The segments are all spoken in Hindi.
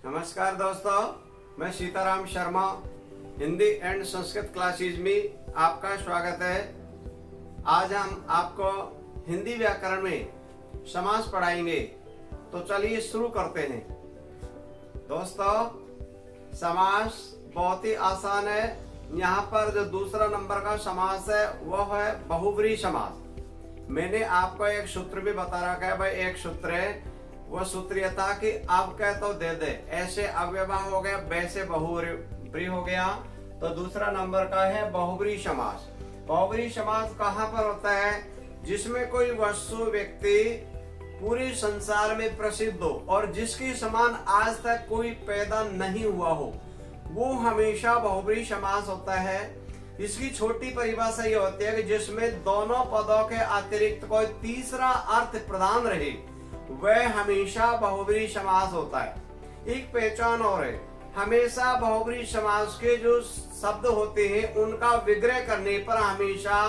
नमस्कार दोस्तों, मैं सीताराम शर्मा हिंदी एंड संस्कृत क्लासेज में आपका स्वागत है। आज हम आपको हिंदी व्याकरण में समास पढ़ाएंगे, तो चलिए शुरू करते हैं। दोस्तों, समास बहुत ही आसान है। यहाँ पर जो दूसरा नंबर का समास है वह है बहुव्रीहि समास। मैंने आपको एक सूत्र भी बता रखा है, भाई एक सूत्र है, वो सूत्र यह था कि अब कह तो दे दे, ऐसे अव्ययभाव हो गया, वैसे बहुव्रीहि हो गया। तो दूसरा नंबर का है बहुव्रीहि समास। बहुव्रीहि समास कहाँ पर होता है? जिसमें कोई वस्तु व्यक्ति पूरे संसार में प्रसिद्ध हो और जिसके समान आज तक कोई पैदा नहीं हुआ हो, वो हमेशा बहुव्रीहि समास होता है। इसकी छोटी परिभाषा ये होती है कि जिसमें दोनों पदों के अतिरिक्त कोई तीसरा अर्थ प्रदान रहे, वह हमेशा बहुव्रीहि समास होता है। एक पहचान और है, हमेशा बहुव्रीहि समास के जो शब्द होते हैं उनका विग्रह करने पर हमेशा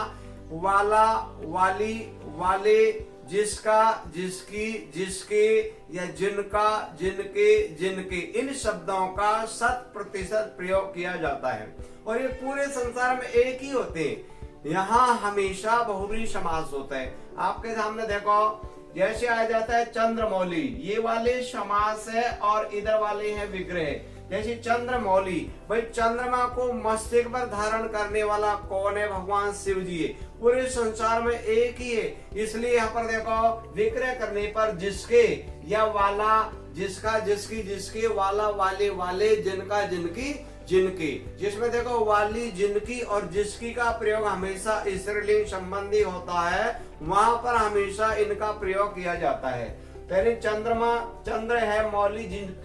वाला, वाली, वाले, जिसका, जिसकी, जिसके या जिनका, जिनके, जिनके, इन शब्दों का 100% प्रयोग किया जाता है और ये पूरे संसार में एक ही होते हैं। यहाँ हमेशा बहुव्रीहि समास होता है। आपके सामने देखो, जैसे आ जाता है चंद्रमौली, ये वाले समास है और इधर वाले है विग्रह। जैसे चंद्रमौली, भाई चंद्रमा को मस्तक पर धारण करने वाला कौन है? भगवान शिव जी है। पूरे संसार में एक ही है, इसलिए यहाँ पर देखो विग्रह करने पर जिसके या वाला, जिसका, जिसकी, जिसके, वाला, वाले, वाले, जिनका, जिनकी, जिनकी, जिसमें देखो वाली, जिनकी और जिसकी का प्रयोग हमेशा स्त्रीलिंग संबंधी होता है, वहां पर हमेशा इनका प्रयोग किया जाता है। पहले चंद्रमा, चंद्र है, मौली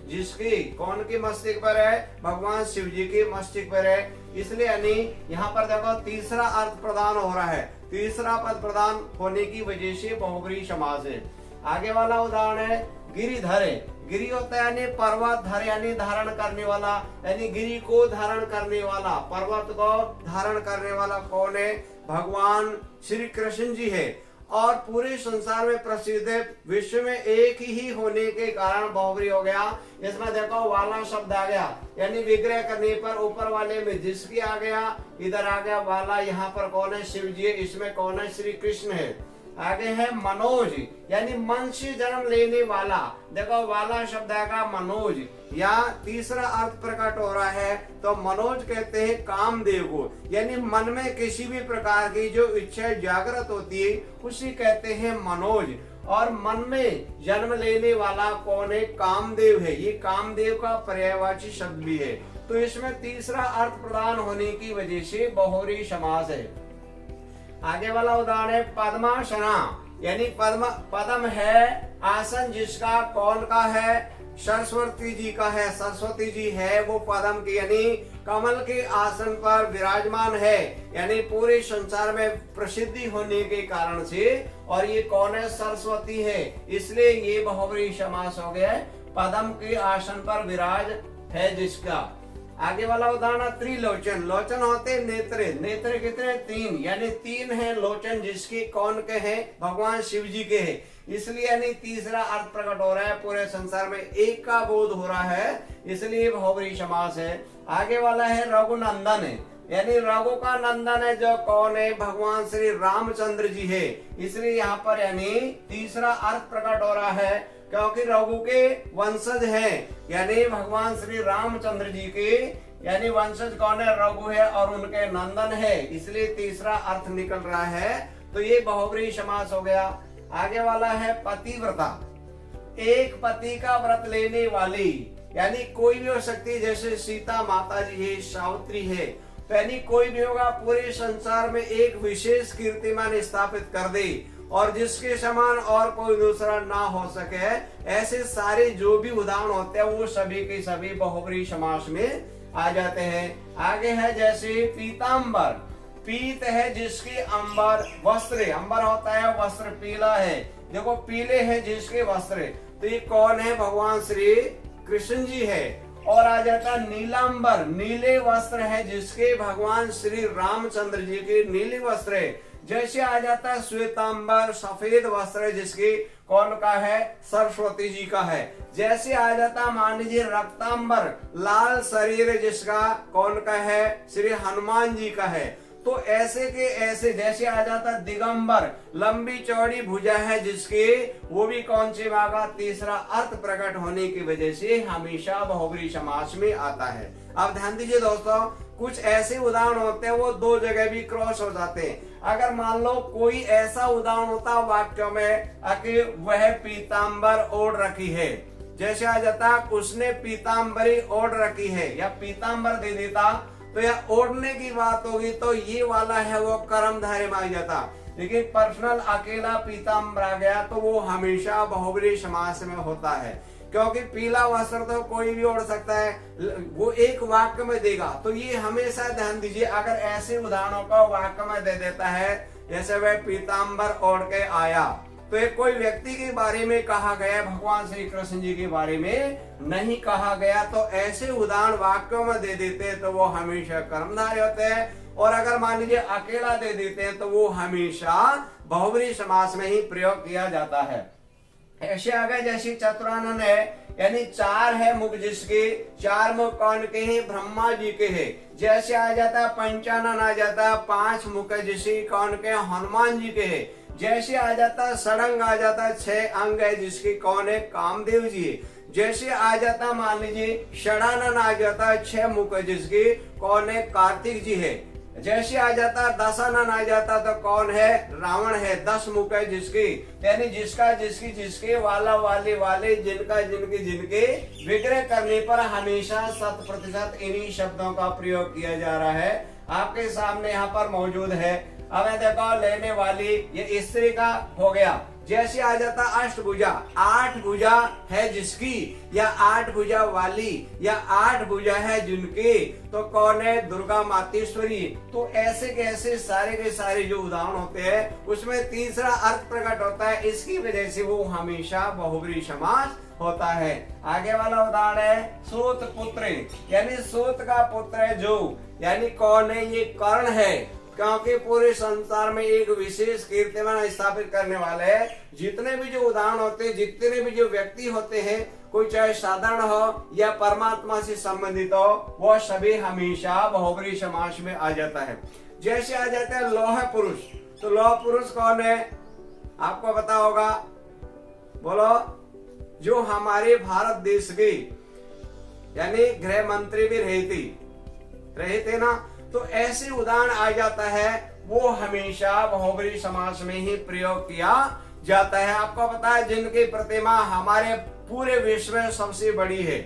जिसकी, कौन के मस्तक पर है? भगवान शिव जी के मस्तक पर है, इसलिए यानी यहाँ पर देखो तीसरा अर्थ प्रदान हो रहा है। तीसरा पद प्रदान होने की वजह से बहुव्रीहि समास है। आगे वाला उदाहरण है गिरिधर है। गिरि होता है यानी पर्वत, धर यानी धारण करने वाला, यानी गिरि को धारण करने वाला, पर्वत को धारण करने वाला कौन है? भगवान श्री कृष्ण जी है और पूरे संसार में प्रसिद्ध है। विश्व में एक ही होने के कारण बहुव्रीहि हो गया। इसमें देखो वाला शब्द आ गया, यानी विग्रह करने पर ऊपर वाले में जिसकी आ गया, इधर आ गया वाला। यहाँ पर कौन है? शिव जी है, इसमें कौन है? श्री कृष्ण है। आगे है मनोज, यानी मन से जन्म लेने वाला। देखो वाला शब्द आएगा मनोज, या तीसरा अर्थ प्रकट हो रहा है तो मनोज कहते हैं कामदेव को, यानी मन में किसी भी प्रकार की जो इच्छा जागृत होती है उसी कहते हैं मनोज। और मन में जन्म लेने वाला कौन है? कामदेव है। ये कामदेव का पर्यायवाची शब्द भी है, तो इसमें तीसरा अर्थ प्रदान होने की वजह से बहुव्रीहि समास है। आगे वाला उदाहरण है पद्मासना, यानी पद्म है आसन, जिसका कौन का है? सरस्वती जी का है। सरस्वती जी है वो पद्म की, यानी कमल के आसन पर विराजमान है, यानी पूरे संसार में प्रसिद्धि होने के कारण से। और ये कौन है? सरस्वती है, इसलिए ये बहुव्रीहि समास हो गया है। पद्म के आसन पर विराज है जिसका। आगे वाला उदाहरण त्रिलोचन। लोचन होते नेत्र, नेत्र कितने? 3, यानी 3 है लोचन, जिसके कौन के हैं? भगवान शिव जी के हैं, इसलिए यानी तीसरा अर्थ प्रकट हो रहा है। पूरे संसार में एक का बोध हो रहा है, इसलिए बहुव्रीहि समास है। आगे वाला है रघुनंदन है, यानी रघु का नंदन है, जो कौन है? भगवान श्री रामचंद्र जी है, इसलिए यहाँ पर यानी तीसरा अर्थ प्रकट हो रहा है, क्योंकि रघु के वंशज हैं, यानी भगवान श्री रामचंद्र जी के, यानी वंशज कौन है? रघु है और उनके नंदन है, इसलिए तीसरा अर्थ निकल रहा है। तो ये बहुव्रीहि समास हो गया। आगे वाला है पतिव्रता, एक पति का व्रत लेने वाली, यानी कोई भी हो सकती है, जैसे सीता माता जी है, सावित्री है, तो यानी कोई भी होगा पूरे संसार में एक विशेष कीर्तिमान स्थापित कर दे और जिसके समान और कोई दूसरा ना हो सके, ऐसे सारे जो भी उदाहरण होते हैं वो सभी के सभी बहुव्रीहि समास में आ जाते हैं। आगे है जैसे पीतांबर, पीत है जिसकी अंबर, वस्त्र, अंबर होता है वस्त्र, पीला है, देखो पीले है जिसके वस्त्र, तो ये कौन है? भगवान श्री कृष्ण जी है। और आ जाता नीलांबर, नीले वस्त्र है जिसके, भगवान श्री रामचंद्र जी के नीले वस्त्र है। जैसे आ जाता है श्वेतांबर, सफेद वस्त्र जिसके, कौन का है? सरस्वती जी का है। जैसे आ जाता मान लीजिए रक्तांबर, लाल शरीर जिसका, कौन का है? श्री हनुमान जी का है। तो ऐसे के ऐसे, जैसे आ जाता दिगंबर, लंबी चौड़ी भुजा है जिसकी, वो भी कौन सी माँ का? तीसरा अर्थ प्रकट होने की वजह से हमेशा बहुब्री समास में आता है। अब ध्यान दीजिए दोस्तों, कुछ ऐसे उदाहरण होते हैं वो दो जगह भी क्रॉस हो जाते हैं। अगर मान लो कोई ऐसा उदाहरण होता वाक्यों में कि वह पीताम्बर ओढ़ रखी है, जैसे आ जाता उसने पीताम्बरी ओढ़ रखी है, या पीताम्बर दे देता, तो यह ओढ़ने की बात होगी तो ये वाला है वो कर्मधारय में आ जाता। लेकिन पर्सनल अकेला पीताम्बर आ गया तो वो हमेशा बहुब्री समास में होता है, क्योंकि पीला वस्त्र तो कोई भी ओढ़ सकता है, वो एक वाक्य में देगा। तो ये हमेशा ध्यान दीजिए, अगर ऐसे उदाहरणों को वाक्य में दे देता है, जैसे वह पीताम्बर ओढ़ के आया, तो ये कोई व्यक्ति के बारे में कहा गया, भगवान श्री कृष्ण जी के बारे में नहीं कहा गया। तो ऐसे उदाहरण वाक्यों में दे देते हैं तो वो हमेशा कर्मधारय होते हैं, और अगर मान लीजिए अकेला दे देते हैं तो वो हमेशा बहुब्री समास में ही प्रयोग किया जाता है। ऐसे आ गए जैसे चतुरानन है, यानी चार है मुख जिसके, चार मुख कौन के हैं? ब्रह्मा जी के हैं। जैसे आ जाता पंचानन आ जाता, पांच मुख जिसके, कौन के? हनुमान जी के हैं। जैसे आ जाता षडंग आ जाता, छह अंग है जिसके, कौन है? कामदेव जी है। जैसे आ जाता मान लीजिए षडानन आ जाता, छह मुख जिसके, कौन है? कार्तिक जी है। जैसे आ जाता दशानन आ जाता तो कौन है? रावण है। 10 मुख है जिसकी, यानी जिसका जिसकी जिसके, वाला वाले वाले, जिनका जिनके जिनके, विग्रह करने पर हमेशा 100% इन्हीं शब्दों का प्रयोग किया जा रहा है। आपके सामने यहाँ पर मौजूद है। अब देखो लेने वाली, ये स्त्री का हो गया। जैसे आ जाता अष्टभुजा, 8 भुजा है जिसकी, या 8 भुजा वाली, या 8 भुजा है जिनके, तो कौन है? दुर्गा मातेश्वरी। तो ऐसे के ऐसे सारे के सारे जो उदाहरण होते हैं उसमें तीसरा अर्थ प्रकट होता है, इसकी वजह से वो हमेशा बहुब्री समास होता है। आगे वाला उदाहरण है सूत पुत्र, यानी सूत का पुत्र है जो, यानी कौन है? ये कर्ण है, क्योंकि पूरे संसार में एक विशेष कीर्तिमान स्थापित करने वाले है। जितने भी जो उदाहरण होते हैं, जितने भी जो व्यक्ति होते हैं, कोई चाहे साधारण हो या परमात्मा से संबंधित हो, वो सभी हमेशा बहुब्री समास में आ जाता है। जैसे आ जाता है लौह पुरुष, तो लौह पुरुष कौन है? आपको पता होगा, बोलो। जो हमारे भारत देश के, यानी गृह मंत्री भी रहे थे ना, तो ऐसे उदाहरण आ जाता है, वो हमेशा बहुब्री समास में ही प्रयोग किया जाता है। आपको पता है जिनकी प्रतिमा हमारे पूरे विश्व में सबसे बड़ी है,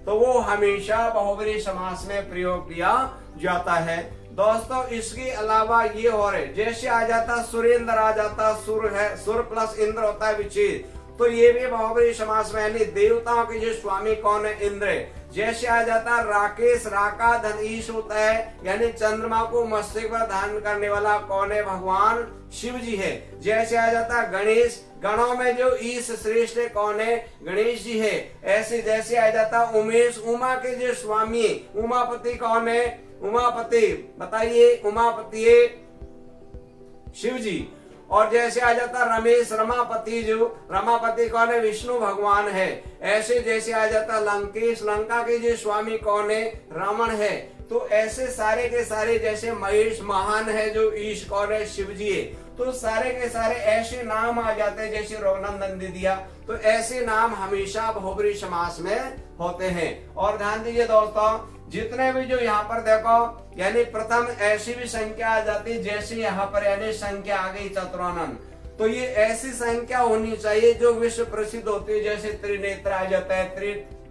तो वो हमेशा बहुब्री समास में प्रयोग किया जाता है। दोस्तों इसके अलावा ये और है, जैसे आ जाता सुरेंद्र आ जाता, सुर है, सुर प्लस इंद्र होता है विच्छेद, तो ये भी बहुब्री समास में, यानी देवताओं के जो स्वामी कौन है? इंद्र। जैसे आ जाता राकेश, राका धन ईश होता है, यानी चंद्रमा को मस्तक पर धारण करने वाला कौन है? भगवान शिव जी है। जैसे आ जाता गणेश, गणों में जो ईश श्रेष्ठ है कौन है? गणेश जी है। ऐसे जैसे आ जाता उमेश, उमा के जो स्वामी, उमापति कौन है? उमापति, बताइए। उमापति है शिव जी। और जैसे आ जाता रमेश, रमापति, जो रमापति कौन है? विष्णु भगवान है। ऐसे जैसे आ जाता लंकेश, लंका के जो स्वामी कौन है? रावण है। तो ऐसे सारे के सारे, जैसे महेश, महान है जो ईश कौन है? शिव जी है। तो सारे के सारे ऐसे नाम आ जाते हैं, जैसे रघुनंदन दे दिया, तो ऐसे नाम हमेशा बहुब्री समास में होते हैं। और ध्यान दीजिए दोस्तों, जितने भी जो यहाँ पर देखो, यानी प्रथम ऐसी भी संख्या आ जाती है, जैसे यहाँ पर यानी संख्या आ गई चतुरानन, तो ये ऐसी संख्या होनी चाहिए जो विश्व प्रसिद्ध होती है। जैसे त्रिनेत्र आ जाता है,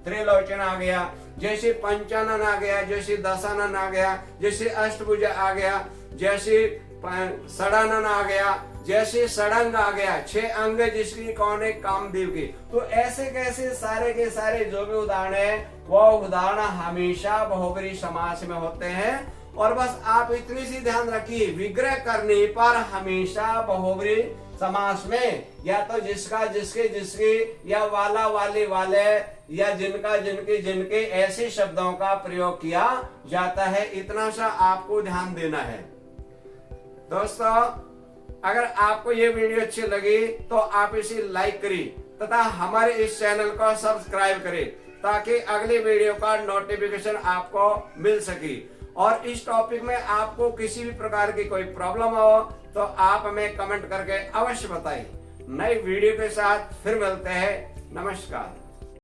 त्रिलोचन आ गया, जैसे पंचानन आ गया, जैसे दशानन आ गया, जैसे अष्टभुजा आ गया, जैसे षडानन आ गया, जैसे षडंग आ गया, 6 अंग जिसकी, कौन है? कामदेव की। तो ऐसे कैसे सारे के सारे जो भी उदाहरण है, वो उदाहरण हमेशा बहुब्री समास में होते हैं। और बस आप इतनी सी ध्यान रखिए, विग्रह करने पर हमेशा बहुब्री समास में या तो जिसका जिसके जिसके, या वाला वाले वाले, या जिनका जिनके जिनके, ऐसे शब्दों का प्रयोग किया जाता है। इतना सा आपको ध्यान देना है। दोस्तों अगर आपको ये वीडियो अच्छी लगी तो आप इसे लाइक करिए तथा हमारे इस चैनल को सब्सक्राइब करें ताकि अगली वीडियो का नोटिफिकेशन आपको मिल सके। और इस टॉपिक में आपको किसी भी प्रकार की कोई प्रॉब्लम हो तो आप हमें कमेंट करके अवश्य बताएं। नई वीडियो के साथ फिर मिलते हैं। नमस्कार।